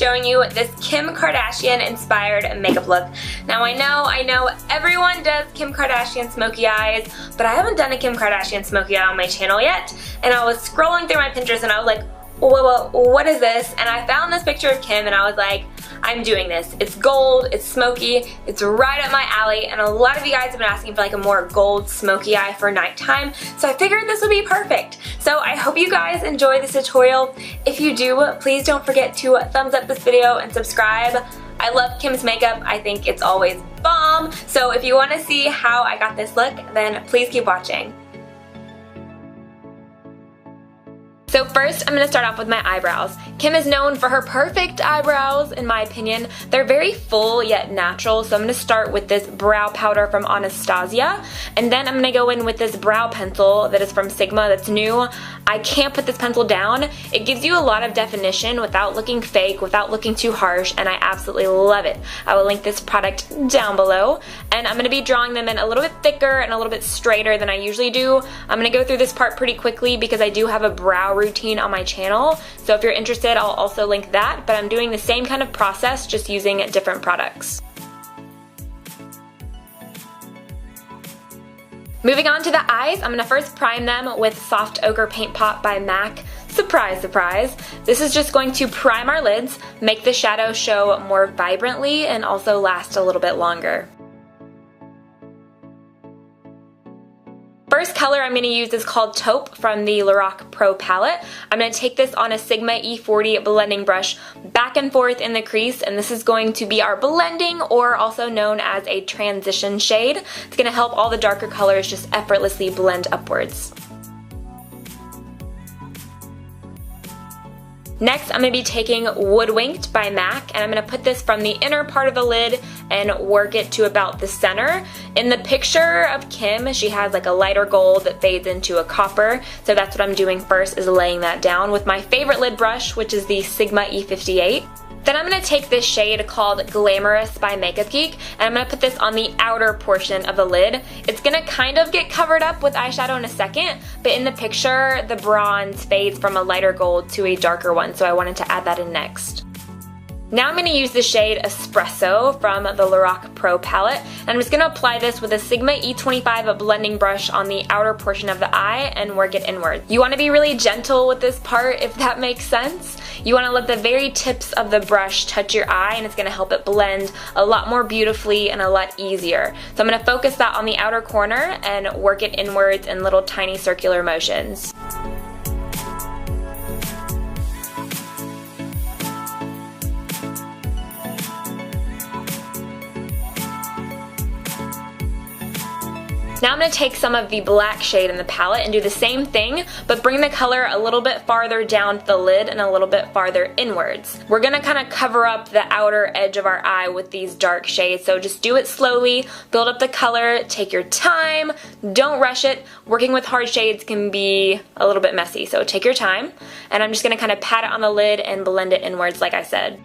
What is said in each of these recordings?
showing you this Kim Kardashian inspired makeup look. Now I know everyone does Kim Kardashian smoky eyes, but I haven't done a Kim Kardashian smoky eye on my channel yet, and I was scrolling through my Pinterest and I was like, whoa, what is this? And I found this picture of Kim and I was like, I'm doing this. It's gold, it's smoky, it's right up my alley, and a lot of you guys have been asking for like a more gold smoky eye for nighttime, so I figured this would be perfect. So I hope you guys enjoy this tutorial. If you do, please don't forget to thumbs up this video and subscribe. I love Kim's makeup. I think it's always bomb. So if you want to see how I got this look, then please keep watching. So first, I'm going to start off with my eyebrows. Kim is known for her perfect eyebrows, in my opinion. They're very full yet natural, so I'm going to start with this brow powder from Anastasia, and then I'm going to go in with this brow pencil that is from Sigma that's new. I can't put this pencil down. It gives you a lot of definition without looking fake, without looking too harsh, and I absolutely love it. I will link this product down below, and I'm going to be drawing them in a little bit thicker and a little bit straighter than I usually do. I'm going to go through this part pretty quickly because I do have a brow routine on my channel, so if you're interested, I'll also link that, but I'm doing the same kind of process, just using different products. Moving on to the eyes, I'm going to first prime them with Soft Ochre Paint Pot by MAC. Surprise, surprise. This is just going to prime our lids, make the shadow show more vibrantly, and also last a little bit longer. First color I'm going to use is called Taupe from the Lorac Pro palette. I'm going to take this on a Sigma E40 blending brush back and forth in the crease, and this is going to be our blending, or also known as a transition shade. It's going to help all the darker colors just effortlessly blend upwards. Next, I'm going to be taking Woodwinked by MAC, and I'm going to put this from the inner part of the lid and work it to about the center. In the picture of Kim, she has like a lighter gold that fades into a copper, so that's what I'm doing first, is laying that down with my favorite lid brush, which is the Sigma E58. Then I'm going to take this shade called Glamorous by Makeup Geek, and I'm going to put this on the outer portion of the lid. It's going to kind of get covered up with eyeshadow in a second, but in the picture the bronze fades from a lighter gold to a darker one, so I wanted to add that in next. Now I'm going to use the shade Espresso from the Lorac Pro palette, and I'm just going to apply this with a Sigma E25 blending brush on the outer portion of the eye and work it inward. You want to be really gentle with this part, if that makes sense. You want to let the very tips of the brush touch your eye, and it's going to help it blend a lot more beautifully and a lot easier. So I'm going to focus that on the outer corner and work it inwards in little tiny circular motions. Now I'm going to take some of the black shade in the palette and do the same thing, but bring the color a little bit farther down the lid and a little bit farther inwards. We're going to kind of cover up the outer edge of our eye with these dark shades, so just do it slowly, build up the color, take your time, don't rush it. Working with hard shades can be a little bit messy, so take your time. And I'm just going to kind of pat it on the lid and blend it inwards like I said.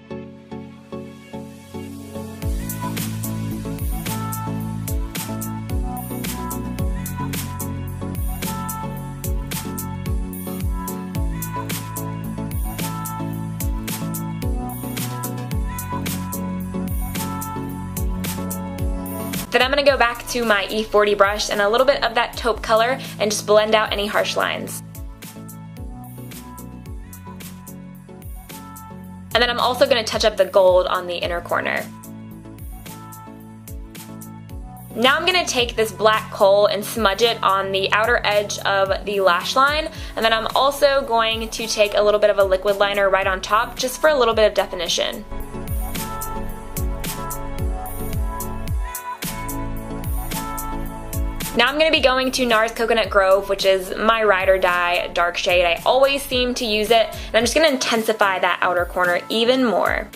Then I'm going to go back to my E40 brush and a little bit of that taupe color and just blend out any harsh lines. And then I'm also going to touch up the gold on the inner corner. Now I'm going to take this black kohl and smudge it on the outer edge of the lash line, and then I'm also going to take a little bit of a liquid liner right on top just for a little bit of definition. Now I'm going to be going to NARS Coconut Grove, which is my ride or die dark shade. I always seem to use it, and I'm just going to intensify that outer corner even more.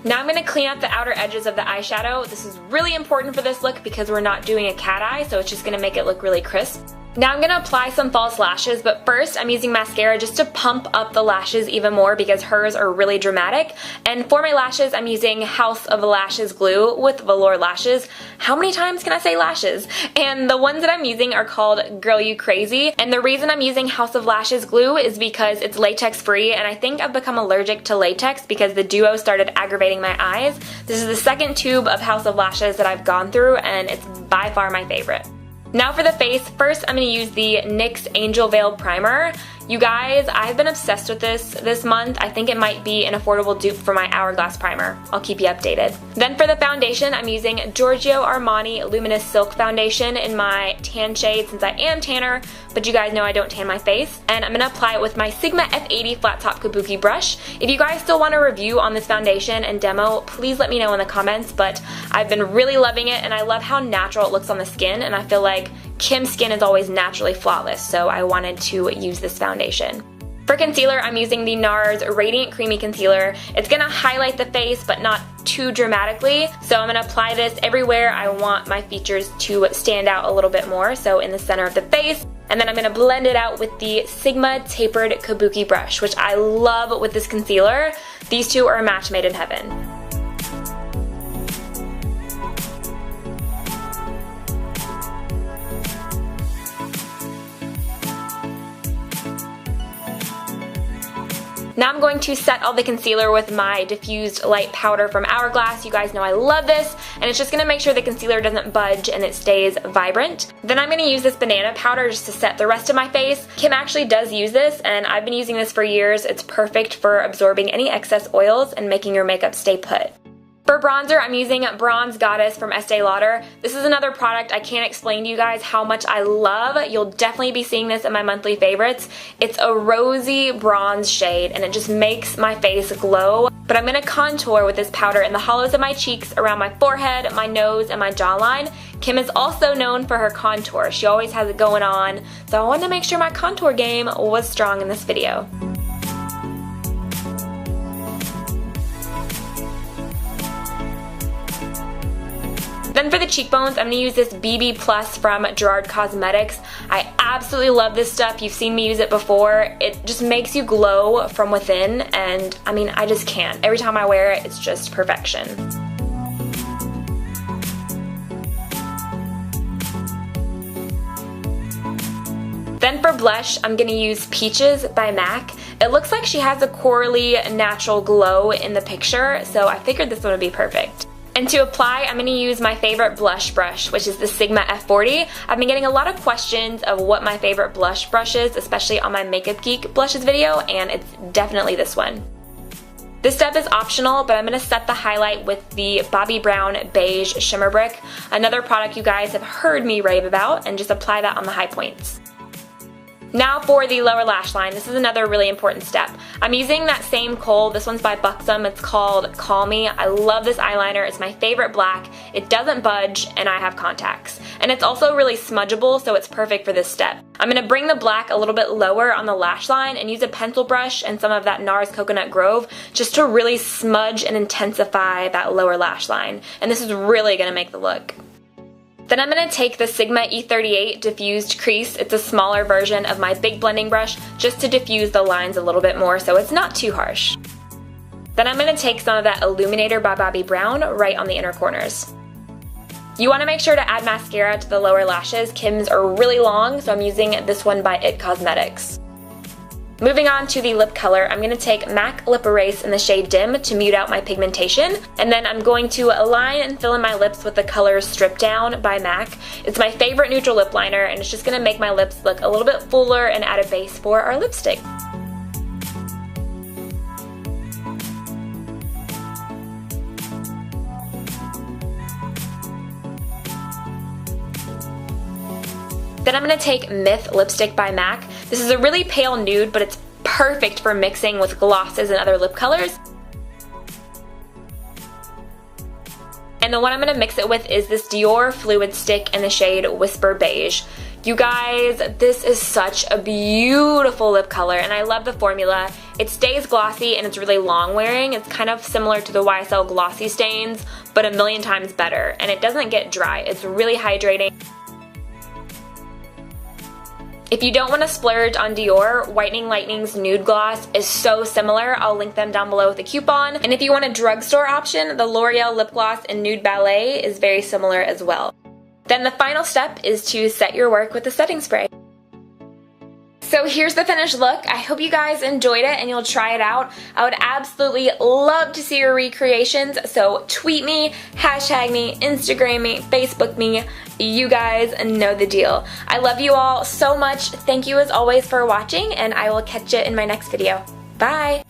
Now I'm going to clean up the outer edges of the eyeshadow. This is really important for this look because we're not doing a cat eye, so it's just going to make it look really crisp. Now I'm going to apply some false lashes, but first I'm using mascara just to pump up the lashes even more because hers are really dramatic. And for my lashes, I'm using House of Lashes glue with velour lashes. How many times can I say lashes? And the ones that I'm using are called Girl You Crazy. And the reason I'm using House of Lashes glue is because it's latex free, and I think I've become allergic to latex because the duo started aggravating my eyes. This is the second tube of House of Lashes that I've gone through, and it's by far my favorite. Now for the face, first I'm going to use the NYX Angel Veil Primer. You guys, I've been obsessed with this month. I think it might be an affordable dupe for my Hourglass primer. I'll keep you updated. Then for the foundation, I'm using Giorgio Armani Luminous Silk Foundation in my tan shade since I am tanner, but you guys know I don't tan my face. And I'm going to apply it with my Sigma F80 Flat Top Kabuki brush. If you guys still want a review on this foundation and demo, please let me know in the comments, but I've been really loving it, and I love how natural it looks on the skin, and I feel like Kim's skin is always naturally flawless, so I wanted to use this foundation. For concealer, I'm using the NARS Radiant Creamy Concealer. It's going to highlight the face, but not too dramatically, so I'm going to apply this everywhere I want my features to stand out a little bit more, so in the center of the face. And then I'm going to blend it out with the Sigma Tapered Kabuki brush, which I love with this concealer. These two are a match made in heaven. Now I'm going to set all the concealer with my diffused light powder from Hourglass. You guys know I love this, and it's just going to make sure the concealer doesn't budge and it stays vibrant. Then I'm going to use this banana powder just to set the rest of my face. Kim actually does use this, and I've been using this for years. It's perfect for absorbing any excess oils and making your makeup stay put. For bronzer, I'm using Bronze Goddess from Estee Lauder. This is another product I can't explain to you guys how much I love. You'll definitely be seeing this in my monthly favorites. It's a rosy bronze shade, and it just makes my face glow. But I'm going to contour with this powder in the hollows of my cheeks, around my forehead, my nose, and my jawline. Kim is also known for her contour. She always has it going on, so I wanted to make sure my contour game was strong in this video. Then for the cheekbones, I'm going to use this BB Plus from Gerard Cosmetics. I absolutely love this stuff. You've seen me use it before. It just makes you glow from within, and I mean, I just can't. Every time I wear it, it's just perfection. Then for blush, I'm going to use Peaches by MAC. It looks like she has a corally natural glow in the picture, so I figured this one would be perfect. And to apply, I'm going to use my favorite blush brush, which is the Sigma F40. I've been getting a lot of questions of what my favorite blush brush is, especially on my Makeup Geek blushes video, and it's definitely this one. This step is optional, but I'm going to set the highlight with the Bobbi Brown Beige Shimmer Brick, another product you guys have heard me rave about, and just apply that on the high points. Now for the lower lash line, this is another really important step. I'm using that same kohl. This one's by Buxom. It's called Call Me. I love this eyeliner. It's my favorite black. It doesn't budge, and I have contacts. And it's also really smudgeable, so it's perfect for this step. I'm going to bring the black a little bit lower on the lash line and use a pencil brush and some of that NARS Coconut Grove just to really smudge and intensify that lower lash line. And this is really going to make the look. Then I'm going to take the Sigma E38 Diffused Crease. It's a smaller version of my big blending brush just to diffuse the lines a little bit more so it's not too harsh. Then I'm going to take some of that Illuminator by Bobbi Brown right on the inner corners. You want to make sure to add mascara to the lower lashes. Kim's are really long, so I'm using this one by IT Cosmetics. Moving on to the lip color, I'm going to take MAC Lip Erase in the shade Dim to mute out my pigmentation, and then I'm going to align and fill in my lips with the color Strip Down by MAC. It's my favorite neutral lip liner, and it's just going to make my lips look a little bit fuller and add a base for our lipstick. Then I'm going to take Myth Lipstick by MAC. This is a really pale nude, but it's perfect for mixing with glosses and other lip colors. And the one I'm going to mix it with is this Dior Fluid Stick in the shade Whisper Beige. You guys, this is such a beautiful lip color, and I love the formula. It stays glossy and it's really long wearing. It's kind of similar to the YSL Glossy Stains, but a million times better. And it doesn't get dry. It's really hydrating. If you don't want to splurge on Dior, Whitening Lightning's Nude Gloss is so similar. I'll link them down below with a coupon. And if you want a drugstore option, the L'Oreal Lip Gloss in Nude Ballet is very similar as well. Then the final step is to set your work with a setting spray. So here's the finished look. I hope you guys enjoyed it and you'll try it out. I would absolutely love to see your recreations, so tweet me, hashtag me, Instagram me, Facebook me. You guys know the deal. I love you all so much. Thank you as always for watching, and I will catch you in my next video. Bye!